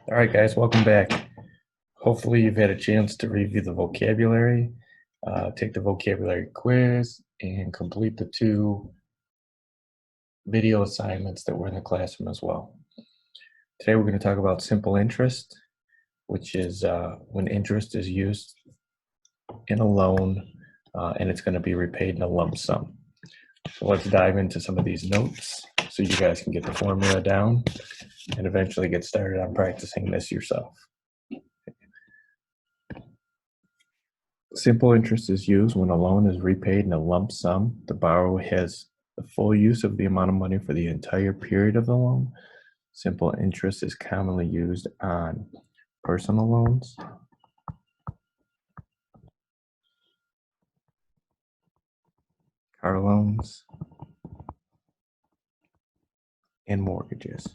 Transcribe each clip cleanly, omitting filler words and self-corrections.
All right, guys, welcome back. Hopefully, you've had a chance to review the vocabulary, take the vocabulary quiz, and complete the 2 video assignments that were in the classroom as well. Today, we're going to talk about simple interest, which is when interest is used in a loan and it's going to be repaid in a lump sum. So let's dive into some of these notes so you guys can get the formula down and eventually get started on practicing this yourself. Simple interest is used when a loan is repaid in a lump sum. The borrower has the full use of the amount of money for the entire period of the loan. Simple interest is commonly used on personal loans, car loans, and mortgages.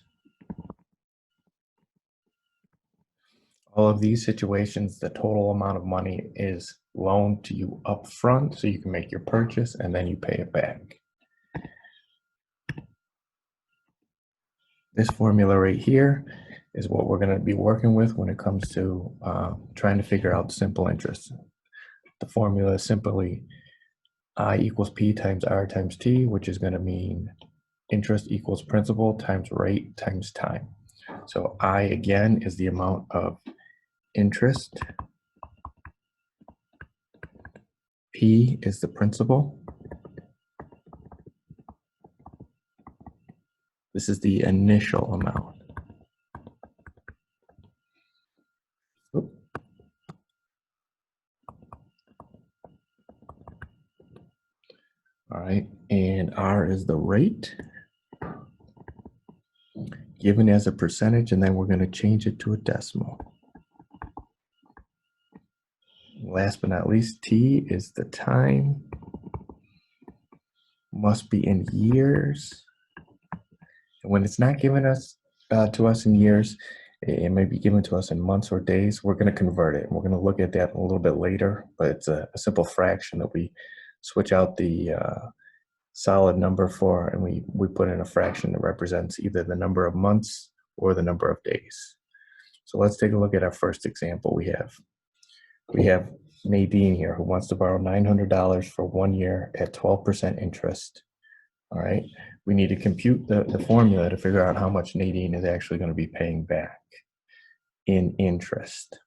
All of these situations, the total amount of money is loaned to you up front so you can make your purchase and then you pay it back. This formula right here is what we're going to be working with when it comes to trying to figure out simple interest. The formula is simply I equals P times R times T, which is going to mean interest equals principal times rate times time. So I, again, is the amount of interest. P is the principal. This is the initial amount. All right, and R is the rate given as a percentage, and then we're going to change it to a decimal. Last but not least, T is the time, must be in years. And when it's not given us to us in years, it may be given to us in months or days. We're going to convert it. We're going to look at that a little bit later, but it's a simple fraction that we switch out the solid number for, and we put in a fraction that represents either the number of months or the number of days. So let's take a look at our first example. We have Nadine here who wants to borrow $900 for 1 year at 12% interest. All right, we need to compute the formula to figure out how much Nadine is actually going to be paying back in interest.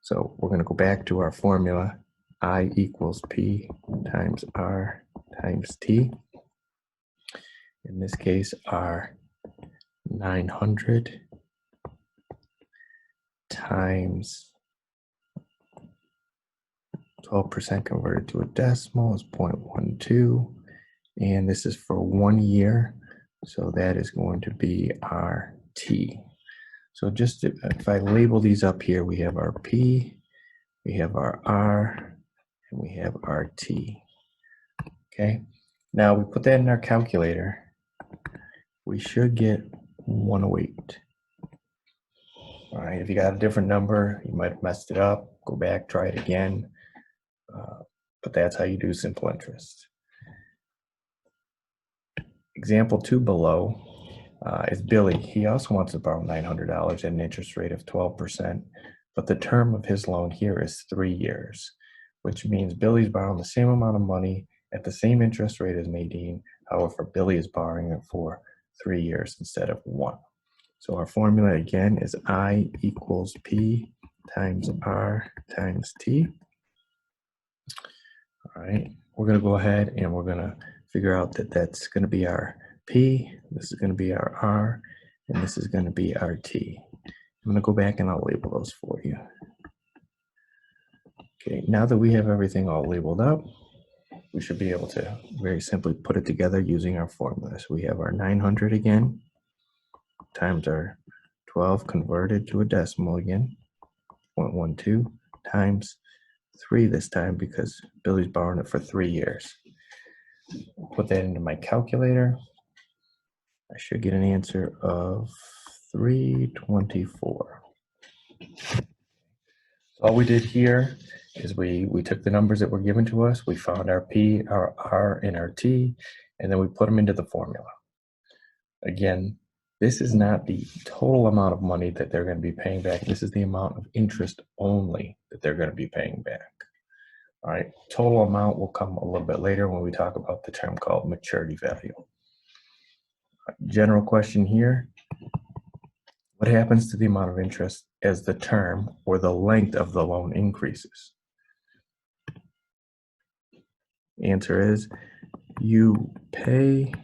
So we're going to go back to our formula. I equals P times R times T. In this case, R 900 times 12% converted to a decimal is 0.12. And this is for 1 year. So that is going to be our T. So just if I label these up here, we have our P, we have our R, and we have our T. Okay, now we put that in our calculator. We should get 108. All right, if you got a different number, you might have messed it up. Go back, try it again. But that's how you do simple interest. Example 2 below is Billy. He also wants to borrow $900 at an interest rate of 12%, but the term of his loan here is 3 years, which means Billy's borrowing the same amount of money at the same interest rate as Nadine. However, Billy is borrowing it for 3 years instead of 1. So our formula again is I equals P times R times T. All right, we're going to go ahead and we're going to figure out that that's going to be our P, this is going to be our R, and this is going to be our T. I'm going to go back and I'll label those for you. Okay, now that we have everything all labeled up, we should be able to very simply put it together using our formula. So we have our 900 again, times our 12 converted to a decimal again, 0.12, times 3 this time because Billy's borrowing it for 3 years. Put that into my calculator. I should get an answer of 324. So all we did here is we took the numbers that were given to us, we found our P, our R, and our T, and then we put them into the formula. Again, This is not the total amount of money that they're going to be paying back. This is the amount of interest only that they're going to be paying back. All right, total amount will come a little bit later when we talk about the term called maturity value. General question here: what happens to the amount of interest as the term or the length of the loan increases? Answer is you pay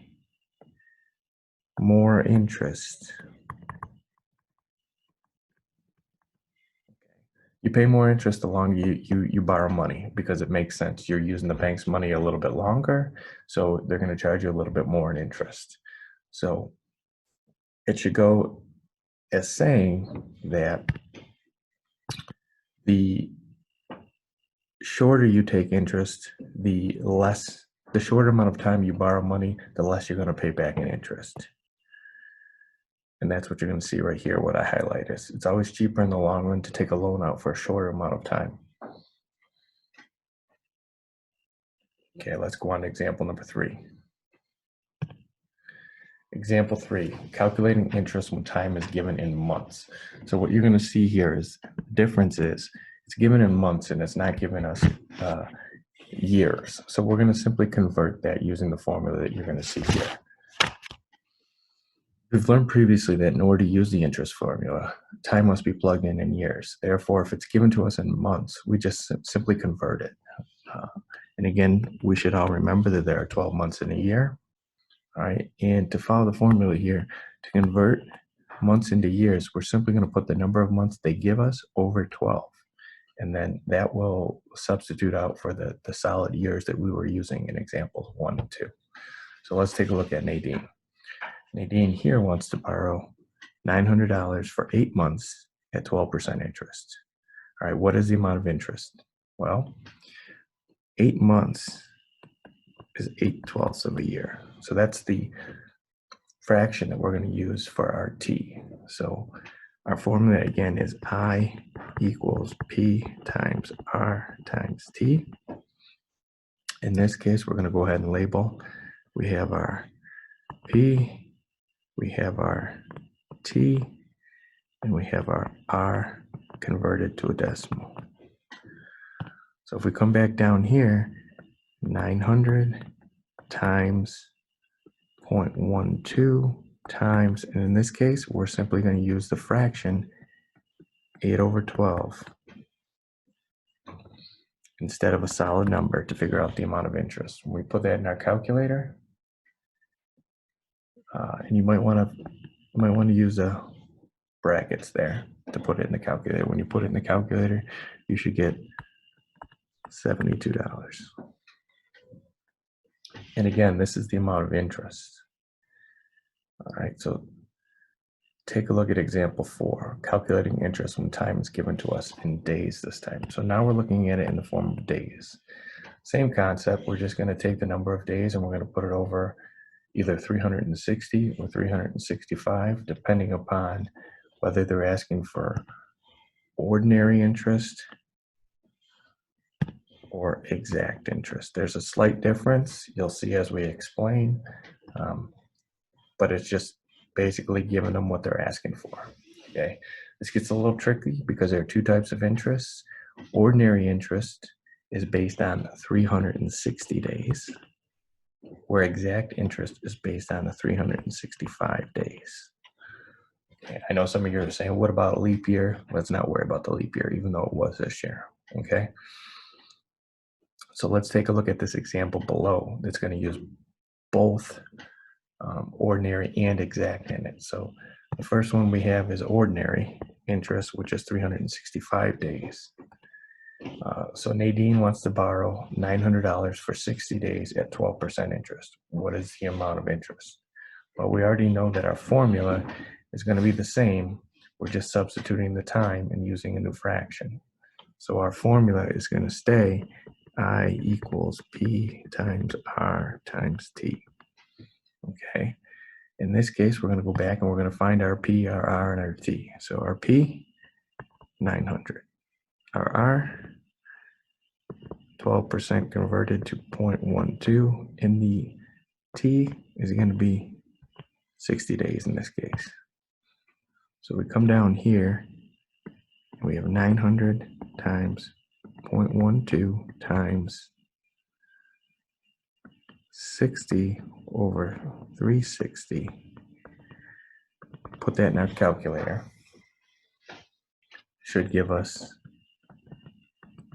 more interest. You pay more interest the longer you borrow money, because it makes sense. You're using the bank's money a little bit longer, so they're going to charge you a little bit more in interest. So it should go as saying that the shorter you take interest, the shorter amount of time you borrow money, the less you're going to pay back in interest. And that's what you're going to see right here, what I highlight is it's always cheaper in the long run to take a loan out for a shorter amount of time. Okay, let's go on to example number 3. Example 3, calculating interest when time is given in months. So what you're going to see here is the difference is it's given in months and it's not giving us years. So we're going to simply convert that using the formula that you're going to see here. We've learned previously that in order to use the interest formula, time must be plugged in years. Therefore, if it's given to us in months, we just simply convert it. And again, we should all remember that there are 12 months in a year. All right, and to follow the formula here, to convert months into years, we're simply going to put the number of months they give us over 12. And then that will substitute out for the solid years that we were using in examples 1 and 2. So let's take a look at Nadine. Nadine here wants to borrow $900 for 8 months at 12% interest. All right, what is the amount of interest? Well, 8 months is 8/12 of a year. So that's the fraction that we're going to use for our t. So our formula again is I equals P times R times T. In this case, we're going to go ahead and label. We have our P, we have our T, and we have our R converted to a decimal. So if we come back down here, 900 times 0.12 times, and in this case, we're simply going to use the fraction 8/12 instead of a solid number to figure out the amount of interest. When we put that in our calculator, and you might want to use brackets there to put it in the calculator. When you put it in the calculator, you should get $72. And again, this is the amount of interest. All right, so take a look at example 4, calculating interest when time is given to us in days this time. So now we're looking at it in the form of days. Same concept, we're just going to take the number of days and we're going to put it over either 360 or 365, depending upon whether they're asking for ordinary interest or exact interest. There's a slight difference, you'll see as we explain, but it's just basically giving them what they're asking for. Okay, this gets a little tricky because there are 2 types of interest. Ordinary interest is based on 360 days, where exact interest is based on the 365 days. Okay, I know some of you are saying, what about a leap year? Let's not worry about the leap year, even though it was this year. Okay, so let's take a look at this example below that's going to use both ordinary and exact in it. So the first one we have is ordinary interest, which is 365 days. So Nadine wants to borrow $900 for 60 days at 12% interest. What is the amount of interest? Well, we already know that our formula is going to be the same. We're just substituting the time and using a new fraction. So our formula is going to stay I equals P times R times T. Okay. In this case, we're going to go back and we're going to find our P, our R, and our T. So our P, 900. Our R, 12% converted to 0.12. And the T is going to be 60 days in this case. So we come down here, and we have 900 times 0.12 times 60 over 360. Put that in our calculator. Should give us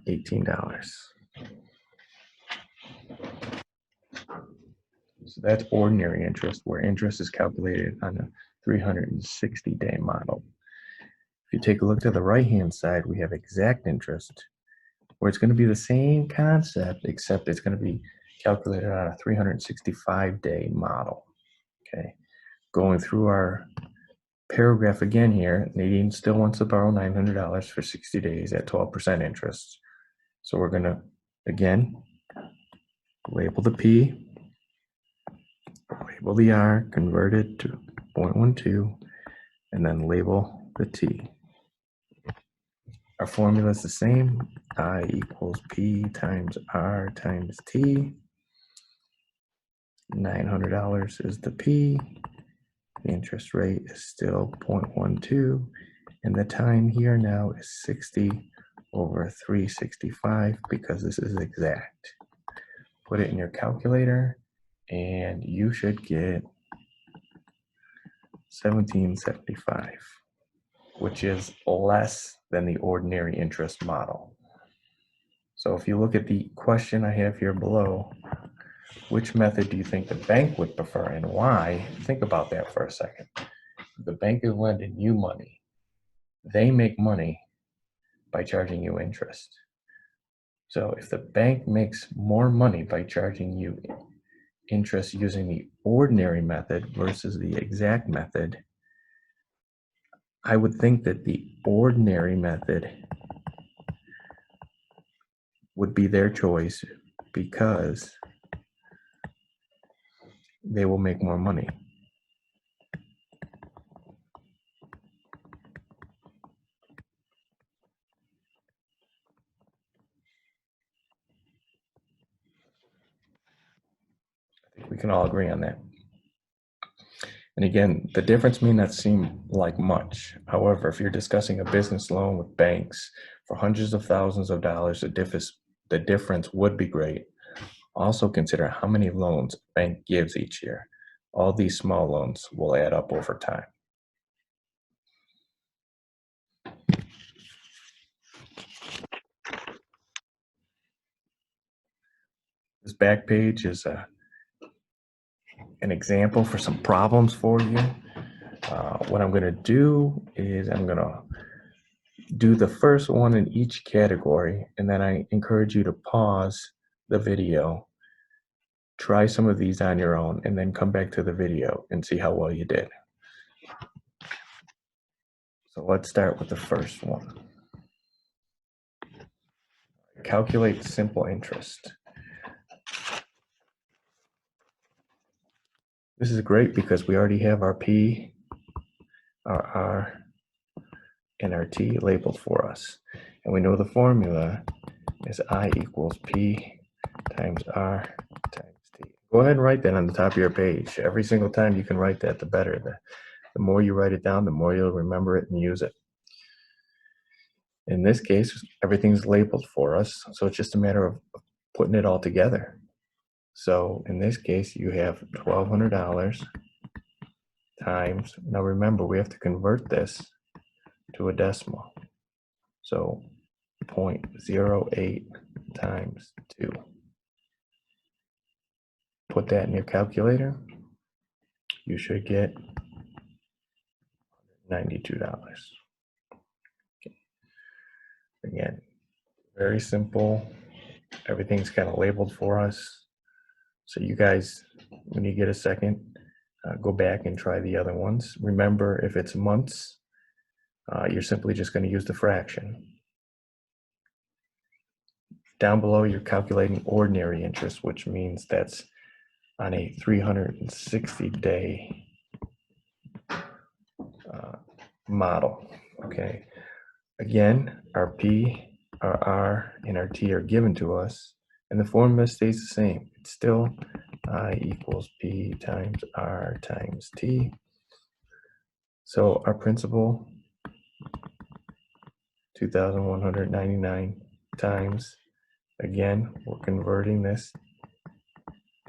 $18. So that's ordinary interest, where interest is calculated on a 360-day model. If you take a look to the right-hand side, we have exact interest, where it's going to be the same concept, except it's going to be calculated on a 365-day model. Okay, going through our paragraph again here, Nadine still wants to borrow $900 for 60 days at 12% interest. So we're going to, again, label the P, label the R, convert it to 0.12, and then label the T. Our formula is the same. I equals P times R times T. $900 is the P. The interest rate is still 0.12. And the time here now is 60 over 365 because this is exact. Put it in your calculator and you should get 1775, which is less than the ordinary interest model. So if you look at the question I have here below, which method do you think the bank would prefer and why? Think about that for a second. The bank is lending you money. They make money by charging you interest. So if the bank makes more money by charging you interest using the ordinary method versus the exact method, I would think that the ordinary method would be their choice because they will make more money. I think we can all agree on that. And again, the difference may not seem like much. However, if you're discussing a business loan with banks for hundreds of thousands of dollars, the difference would be great. Also consider how many loans a bank gives each year. All these small loans will add up over time. This back page is an example for some problems for you. What I'm going to do is I'm going to do the first one in each category, and then I encourage you to pause the video, try some of these on your own, and then come back to the video and see how well you did. So let's start with the first one. Calculate simple interest. This is great because we already have our P, our R, and our T labeled for us. And we know the formula is I equals P times R times T. Go ahead and write that on the top of your page. Every single time you can write that, the better. The more you write it down, the more you'll remember it and use it. In this case, everything's labeled for us, so it's just a matter of putting it all together. So in this case, you have $1,200 times, now remember, we have to convert this to a decimal. So 0.08 times 2. Put that in your calculator. You should get $92. Okay. Again, very simple. Everything's kind of labeled for us. So you guys, when you get a second, go back and try the other ones. Remember, if it's months, you're simply just going to use the fraction. Down below, you're calculating ordinary interest, which means that's on a 360-day model. Okay. Again, our P, our R, and our T are given to us, and the formula stays the same. It's still I equals P times R times T. So our principal, 2,199 times, again, we're converting this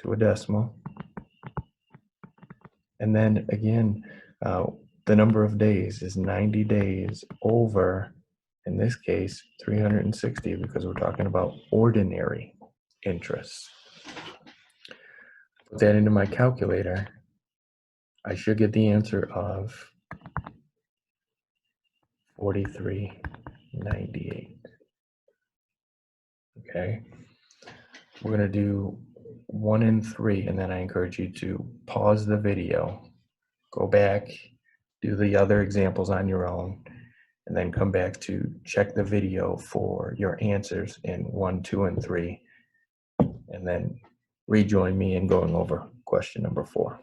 to a decimal. And then again, the number of days is 90 days over, in this case, 360, because we're talking about ordinary interest. Put that into my calculator. I should get the answer of 43.98. Okay. We're going to do 1 and 3, and then I encourage you to pause the video, go back, do the other examples on your own, and then come back to check the video for your answers in 1, 2, and 3, and then rejoin me in going over question number 4.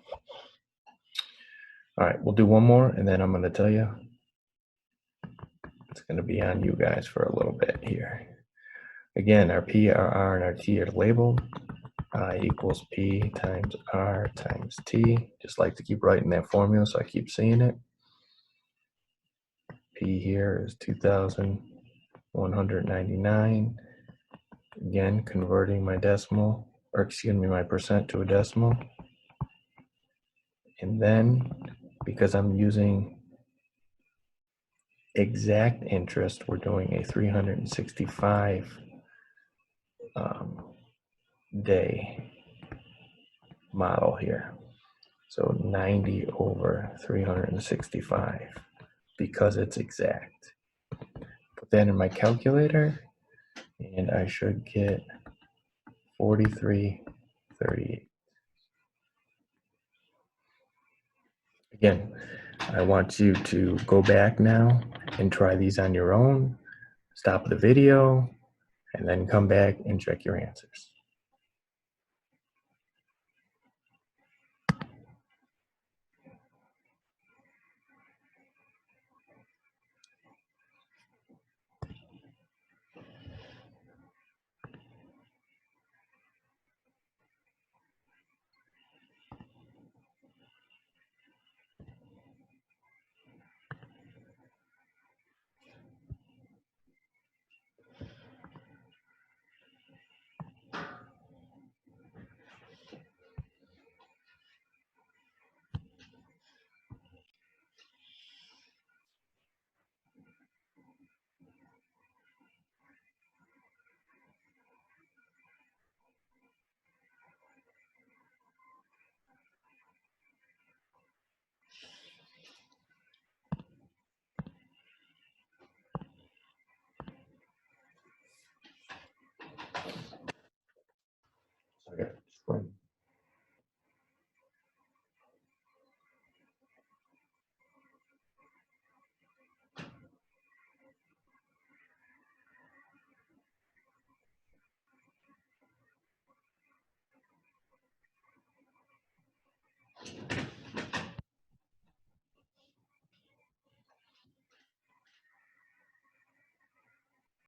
All right, we'll do one more, and then I'm going to tell you it's going to be on you guys for a little bit here. Again, our P, our R, and our T are labeled. I equals P times R times T. Just like to keep writing that formula so I keep seeing it. P here is 2,199. Again, converting my decimal, or excuse me, my percent to a decimal. And then, because I'm using exact interest, we're doing a 365 day model here. So 90 over 365, because it's exact. Put that in my calculator, and I should get 43.38. Again, I want you to go back now and try these on your own, stop the video, and then come back and check your answers.